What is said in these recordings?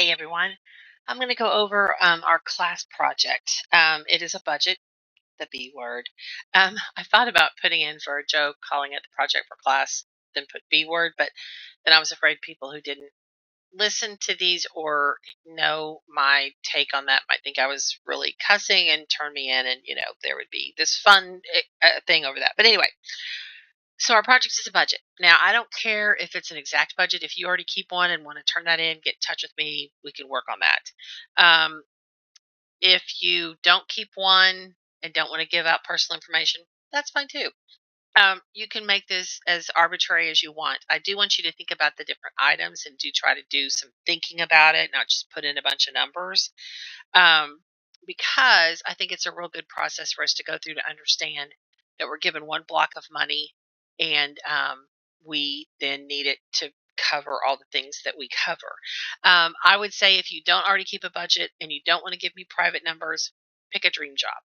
Hey everyone. I'm going to go over our class project. It is a budget, the B word. I thought about putting in for a joke, calling it the project for class, then put B word, but then I was afraid people who didn't listen to these or know my take on that might think I was really cussing and turn me in, and there would be this fun thing over that. But anyway, so our project is a budget. Now, I don't care if it's an exact budget. If you already keep one and want to turn that in, get in touch with me. We can work on that. If you don't keep one and don't want to give out personal information, that's fine too. You can make this as arbitrary as you want. I do want you to think about the different items and do try to do some thinking about it, not just put in a bunch of numbers. Um, because I think it's a real good process for us to go through to understand that we're given one block of money, and we then need it to cover all the things that we cover. I would say if you don't already keep a budget and you don't want to give me private numbers, pick a dream job.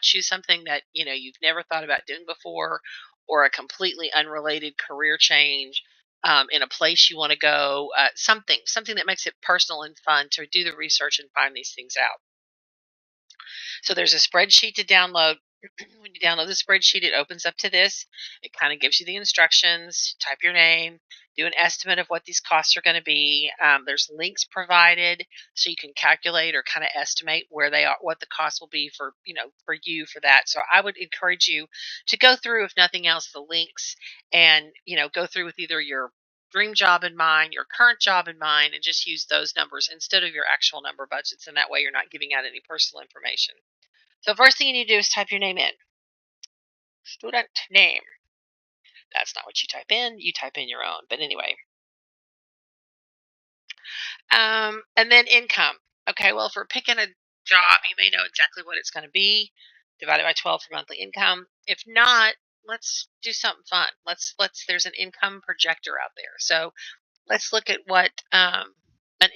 Choose something that you've never thought about doing before, or a completely unrelated career change in a place you want to go. Something that makes it personal and fun to do the research and find these things out. So there's a spreadsheet to download. When you download the spreadsheet, it opens up to this. It kind of gives you the instructions. Type your name, do an estimate of what these costs are going to be. There's links provided so you can calculate or kind of estimate where they are, what the cost will be for you for that. So I would encourage you to go through, if nothing else, the links, and go through with either your dream job in mind, your current job in mind, and just use those numbers instead of your actual number budgets. And that way you're not giving out any personal information. So first thing you need to do is type your name in. Student name. That's not what you type in. You type in your own. But anyway. And then income. Okay, well, if we're picking a job, you may know exactly what it's going to be. Divided by 12 for monthly income. If not, let's do something fun. There's an income projector out there. So let's look at what an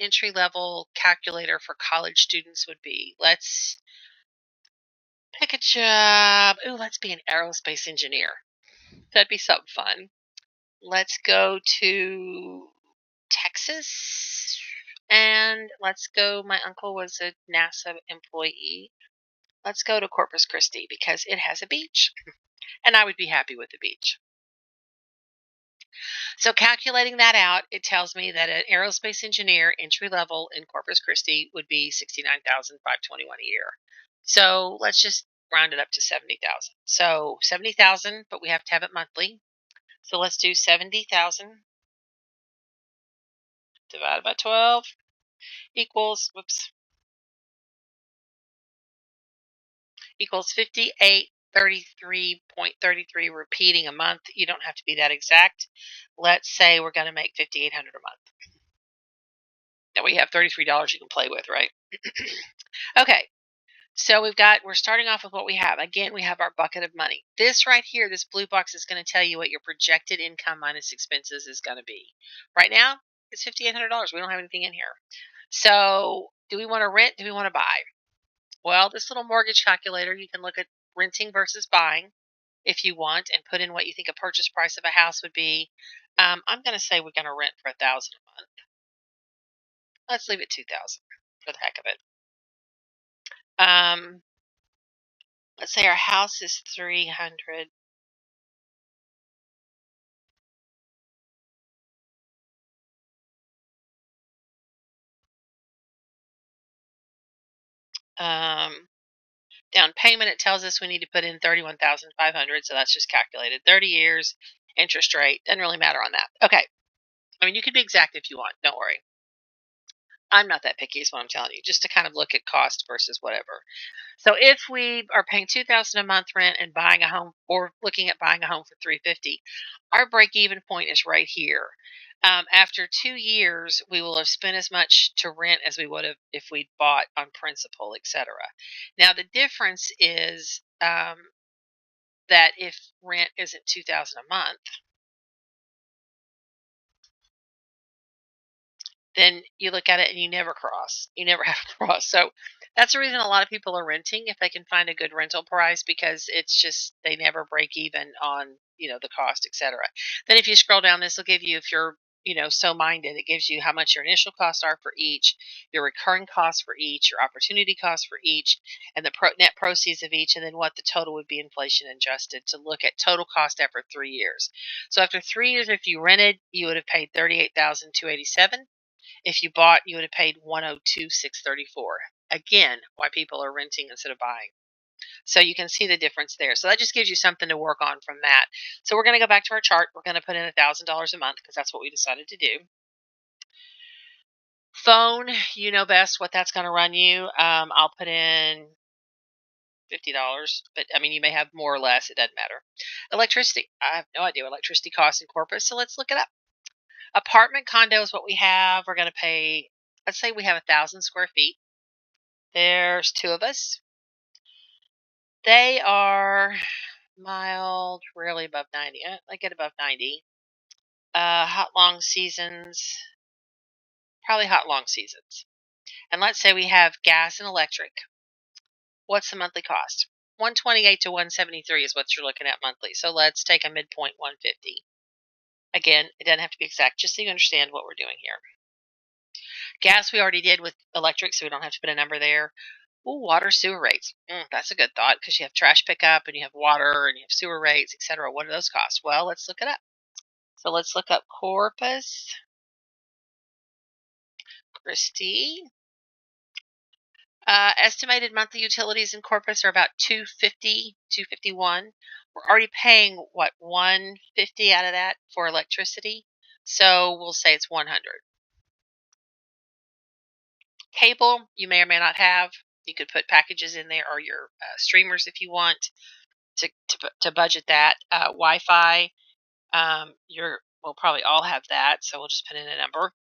entry level calculator for college students would be. Let's pick a job. Ooh, let's be an aerospace engineer. That'd be something fun. Let's go to Texas, and let's go. My uncle was a NASA employee. Let's go to Corpus Christi because it has a beach, and I would be happy with the beach. So calculating that out, it tells me that an aerospace engineer entry level in Corpus Christi would be $69,521 a year. So let's just round it up to 70,000. So 70,000, but we have to have it monthly. So let's do 70,000 divided by 12 equals 5833.33 repeating a month. You don't have to be that exact. Let's say we're going to make $5,800 a month. Now we have $33 you can play with, right? Okay. So we're starting off with what we have. Again, we have our bucket of money. This right here, this blue box is going to tell you what your projected income minus expenses is going to be. Right now, it's $5,800. We don't have anything in here. So do we want to rent? Do we want to buy? Well, this little mortgage calculator, you can look at renting versus buying if you want and put in what you think a purchase price of a house would be. I'm going to say we're going to rent for $1,000 a month. Let's leave it $2,000 for the heck of it. Let's say our house is $300. Down payment, it tells us we need to put in $31,500, so that's just calculated. 30 years, interest rate, doesn't really matter on that. Okay. I mean, you can be exact if you want. Don't worry. I'm not that picky, is what I'm telling you, just to kind of look at cost versus whatever. So if we are paying $2,000 a month rent and buying a home, or looking at buying a home for $350, our break-even point is right here. After 2 years, we will have spent as much to rent as we would have if we'd bought on principal, etc. Now the difference is that if rent isn't $2,000 a month, then you look at it and you never cross. You never have to cross. So that's the reason a lot of people are renting if they can find a good rental price, because it's just they never break even on the cost, etc. Then if you scroll down, this will give you, if you're so minded. It gives you how much your initial costs are for each, your recurring costs for each, your opportunity costs for each, and the net proceeds of each, and then what the total would be inflation adjusted to look at total cost after 3 years. So after 3 years, if you rented, you would have paid $38,287. If you bought, you would have paid $102,634. Again, why people are renting instead of buying. So you can see the difference there. So that just gives you something to work on from that. So we're going to go back to our chart. We're going to put in $1,000 a month because that's what we decided to do. Phone, you know best what that's going to run you. I'll put in $50, but I mean, you may have more or less. It doesn't matter. Electricity, I have no idea what electricity costs in Corpus, so let's look it up. Apartment condo is what we have. We're going to pay, let's say we have 1,000 square feet. There's two of us. They are mild, rarely above 90. I get above 90. Hot long seasons, probably hot long seasons. And let's say we have gas and electric. What's the monthly cost? 128 to 173 is what you're looking at monthly. So let's take a midpoint 150. Again, it doesn't have to be exact, just so you understand what we're doing here. Gas we already did with electric, so we don't have to put a number there. Ooh, water sewer rates. That's a good thought because you have trash pickup and you have water and you have sewer rates, etc. What do those cost? Well, let's look it up. So let's look up Corpus Christi. Estimated monthly utilities in Corpus are about 250, 251. We're already paying what, 150 out of that for electricity. So we'll say it's 100. Cable, you may or may not have. You could put packages in there or your streamers if you want to budget that. Wi-Fi, we'll probably all have that, so we'll just put in a number.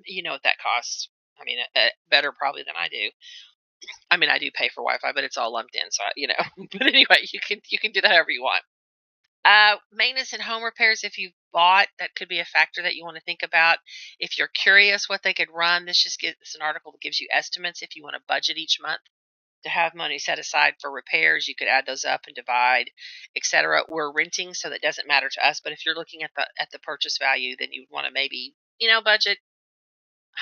You know what that costs. I mean, better probably than I do. I mean, I do pay for Wi-Fi, but it's all lumped in, so But anyway, you can do that however you want. Maintenance and home repairs, if you've bought, that could be a factor that you want to think about. If you're curious what they could run, this an article that gives you estimates if you want to budget each month to have money set aside for repairs. You could add those up and divide, etc. We're renting, so that doesn't matter to us. But if you're looking at the purchase value, then you would want to maybe budget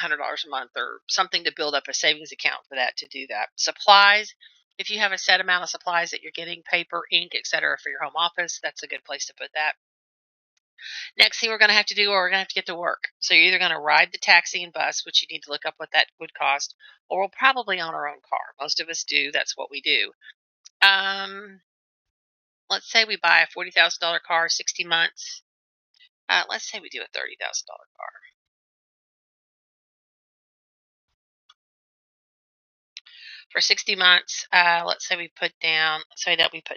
$100 a month or something to build up a savings account for that to do that. Supplies, if you have a set amount of supplies that you're getting, paper, ink, etc., for your home office, that's a good place to put that. Next thing we're going to have to do, or we're going to have to get to work. So you're either going to ride the taxi and bus, which you need to look up what that would cost, or we'll probably own our own car. Most of us do. That's what we do. Let's say we buy a $40,000 car, 60 months. Let's say we do a $30,000 car. For 60 months, let's say we put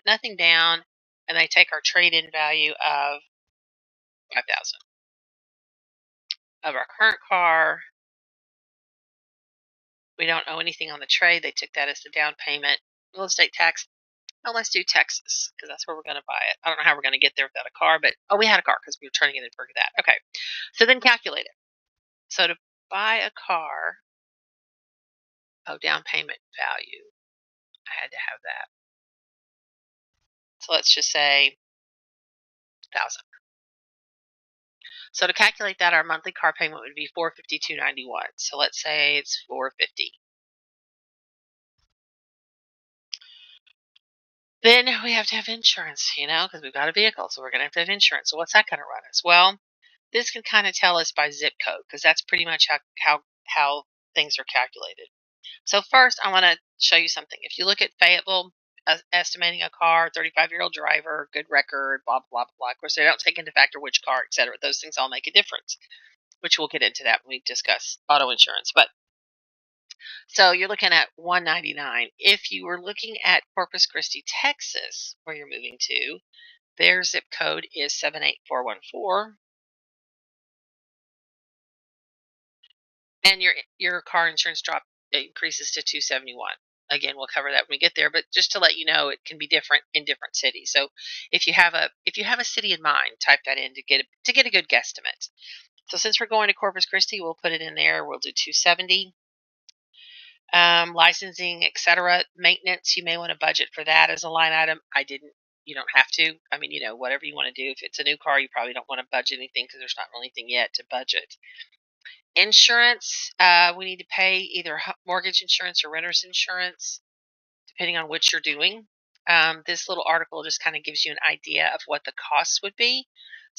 nothing down, and they take our trade-in value of 5,000 of our current car. We don't owe anything on the trade. They took that as the down payment. Real estate tax. Oh, let's do Texas because that's where we're going to buy it. I don't know how we're going to get there without a car, but we had a car because we were turning it in for that. Okay, so then calculate it. So to buy a car, down payment value. I had to have that. So let's just say 1,000. So to calculate that, our monthly car payment would be $452.91. So let's say it's $450. Then we have to have insurance, because we've got a vehicle, so we're going to have insurance. So what's that going to run us? Well, this can kind of tell us by zip code because that's pretty much how things are calculated. So first, I want to show you something. If you look at Fayetteville, estimating a car, 35-year-old driver, good record, blah, blah, blah. Of course, they don't take into factor which car, etc. Those things all make a difference, which we'll get into that when we discuss auto insurance. But so you're looking at $199. If you were looking at Corpus Christi, Texas, where you're moving to, their zip code is 78414. And your car insurance increases to $271. Again, we'll cover that when we get there, but just to let you know, it can be different in different cities. So if you have a city in mind, type that in to get a good guesstimate. So since we're going to Corpus Christi, we'll put it in there. We'll do 270. Licensing, etc. Maintenance, you may want to budget for that as a line item. I didn't You don't have to. I mean, whatever you want to do. If it's a new car, you probably don't want to budget anything because there's not really anything yet to budget. Insurance, we need to pay either mortgage insurance or renter's insurance, depending on what you're doing. This little article just kind of gives you an idea of what the costs would be.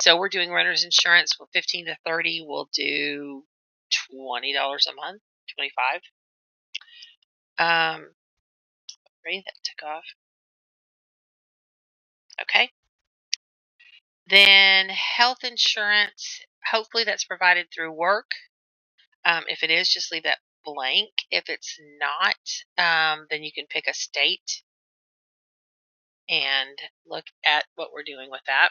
So we're doing renter's insurance with 15 to 30. We'll do $20 a month, 25. Ready? That took off. Okay. Then health insurance, hopefully that's provided through work. If it is, just leave that blank. If it's not, then you can pick a state and look at what we're doing with that.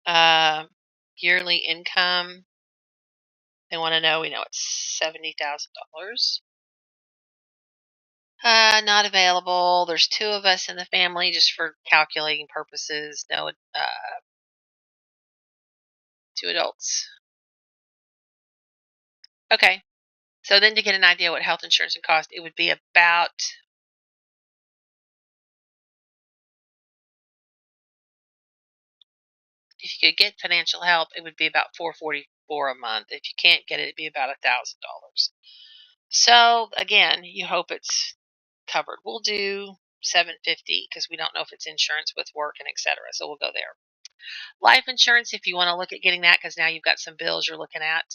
Uh, Yearly income, they want to know. We know it's $70,000. Not available. There's two of us in the family, just for calculating purposes. No, two adults. Okay. So then to get an idea what health insurance would cost, it would be about, if you could get financial help, it would be about $444 a month. If you can't get it, it'd be about $1,000. So again, you hope it's covered. We'll do 750 because we don't know if it's insurance with work and etc. So we'll go there. Life insurance, if you want to look at getting that, because now you've got some bills you're looking at.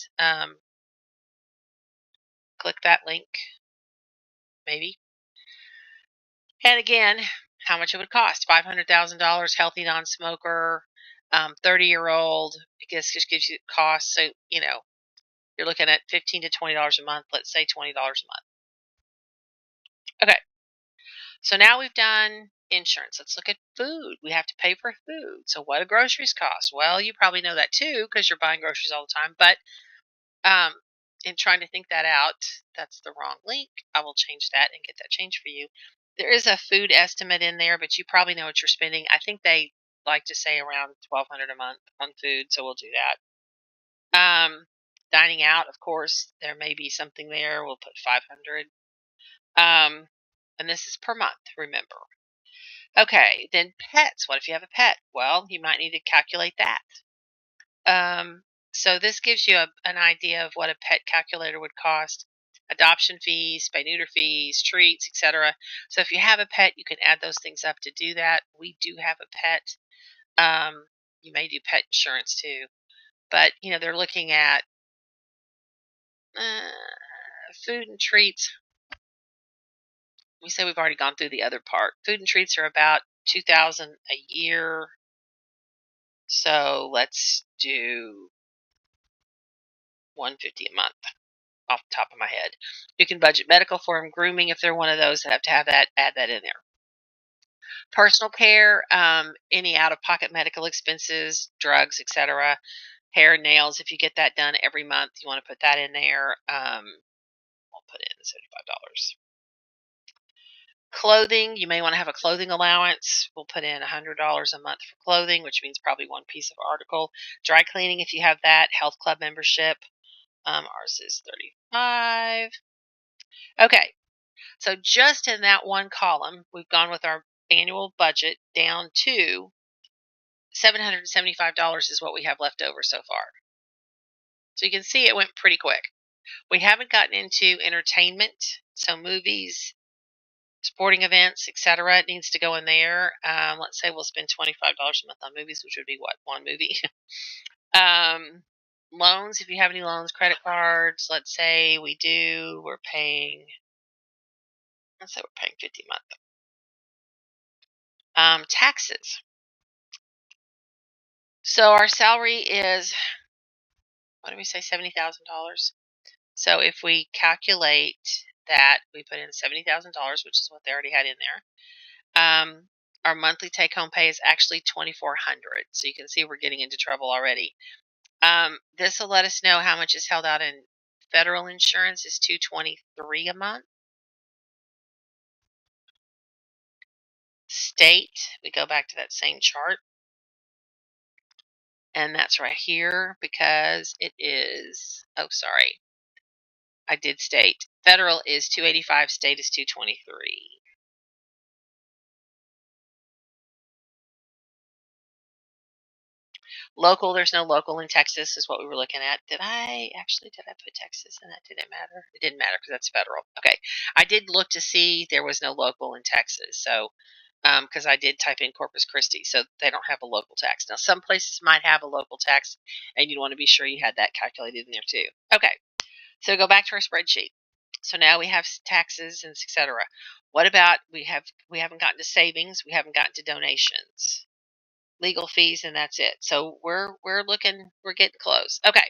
Click that link, maybe. And again, how much it would cost? $500,000, healthy non-smoker, 30-year-old. I guess just gives you cost. So you're looking at $15 to $20 a month. Let's say $20 a month. Okay. So now we've done insurance. Let's look at food. We have to pay for food. So what do groceries cost? Well, you probably know that too because you're buying groceries all the time. But in trying to think that out, that's the wrong link. I will change that and get that changed for you. There is a food estimate in there, but you probably know what you're spending. I think they like to say around $1,200 a month on food, so we'll do that. Dining out, of course, there may be something there. We'll put 500. And this is per month, remember. Okay, then pets. What if you have a pet? Well, you might need to calculate that. So this gives you an idea of what a pet calculator would cost. Adoption fees, spay neuter fees, treats, etc. So if you have a pet, you can add those things up to do that. We do have a pet. You may do pet insurance too, but they're looking at food and treats. We say we've already gone through the other part. Food and treats are about $2,000 a year. So let's do $150 a month off the top of my head. You can budget medical for them, grooming if they're one of those that have to have that, add that in there. Personal care, any out-of-pocket medical expenses, drugs, etc. Hair and nails, if you get that done every month, you want to put that in there. We'll put in $75. Clothing, you may want to have a clothing allowance. We'll put in $100 a month for clothing, which means probably one piece of article. Dry cleaning, if you have that. Health club membership. Ours is $35. Okay, so just in that one column, we've gone with our annual budget down to $775 is what we have left over so far. So you can see it went pretty quick. We haven't gotten into entertainment, so movies, sporting events, etc. It needs to go in there. Let's say we'll spend $25 a month on movies, which would be what? One movie. Loans, if you have any loans, credit cards, let's say we do, let's say we're paying $50 a month. Taxes. So our salary is, what do we say, $70,000? So if we calculate that, we put in $70,000, which is what they already had in there. Our monthly take-home pay is actually $2,400. So you can see we're getting into trouble already. This will let us know how much is held out in federal insurance is $223 a month. State, we go back to that same chart. And that's right here because it is, oh, sorry. I did state. Federal is 285, state is 223. Local, there's no local in Texas is what we were looking at. Did I put Texas in that? Did it matter? It didn't matter because that's federal. Okay. I did look to see there was no local in Texas. So, because I did type in Corpus Christi, so they don't have a local tax. Now, some places might have a local tax, and you'd want to be sure you had that calculated in there too. Okay. So go back to our spreadsheet. So now we have taxes and etc. What about we haven't gotten to savings, we haven't gotten to donations, legal fees, and that's it. So we're getting close. Okay,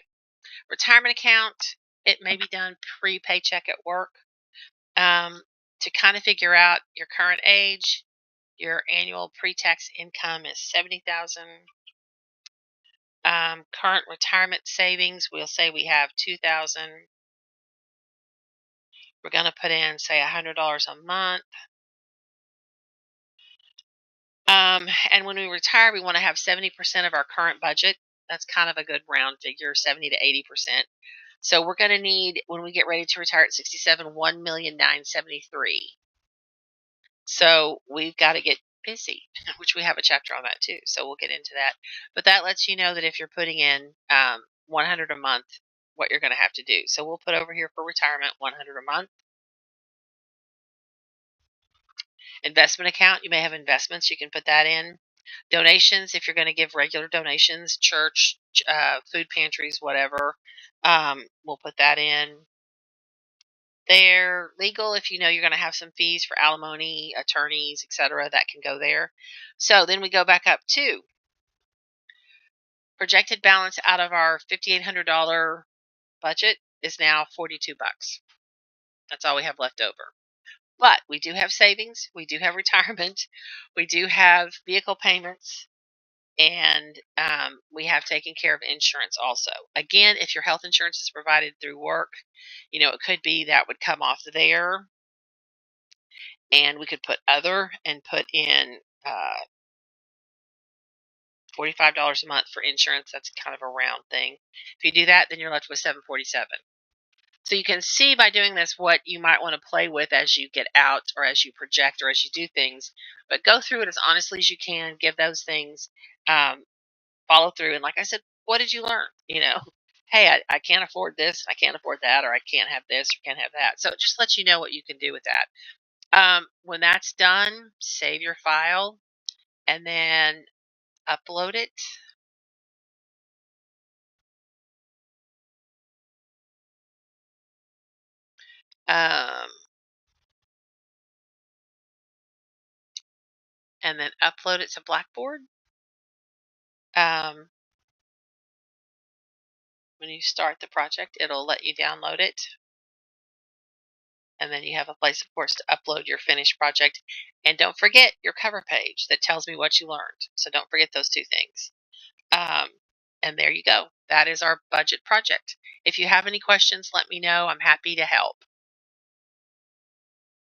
retirement account. It may be done pre-paycheck at work to kind of figure out your current age. Your annual pre-tax income is 70,000. Current retirement savings. We'll say we have 2,000. We're going to put in say $100 a month. And when we retire, we want to have 70% of our current budget. That's kind of a good round figure, 70 to 80%. So we're going to need, when we get ready to retire at 67, 1,973,000. So we've got to get busy, which we have a chapter on that too. So we'll get into that. But that lets you know that if you're putting in 100 a month, what you're going to have to do. So we'll put over here for retirement 100 a month. Investment account, you may have investments. You can put that in. Donations, if you're going to give regular donations, church, food pantries, whatever, we'll put that in there. Legal, if you know you're going to have some fees for alimony, attorneys, etc., that can go there. So then we go back up to projected balance out of our $5,800 budget is now $42. That's all we have left over. But we do have savings, we do have retirement, we do have vehicle payments, and we have taken care of insurance also. Again, if your health insurance is provided through work, it could be that would come off there, and we could put other and put in $45 a month for insurance. That's kind of a round thing. If you do that, then you're left with $747. So you can see by doing this what you might want to play with as you get out or as you project or as you do things. But go through it as honestly as you can. Give those things, follow through. And like I said, what did you learn? Hey, I can't afford this, I can't afford that, or I can't have this, or can't have that. So it just lets you know what you can do with that. When that's done, save your file and then upload it. Um, and then upload it to Blackboard. When you start the project, it'll let you download it. And then you have a place, of course, to upload your finished project. And don't forget your cover page that tells me what you learned. So don't forget those two things. And there you go. That is our budget project. If you have any questions, let me know. I'm happy to help.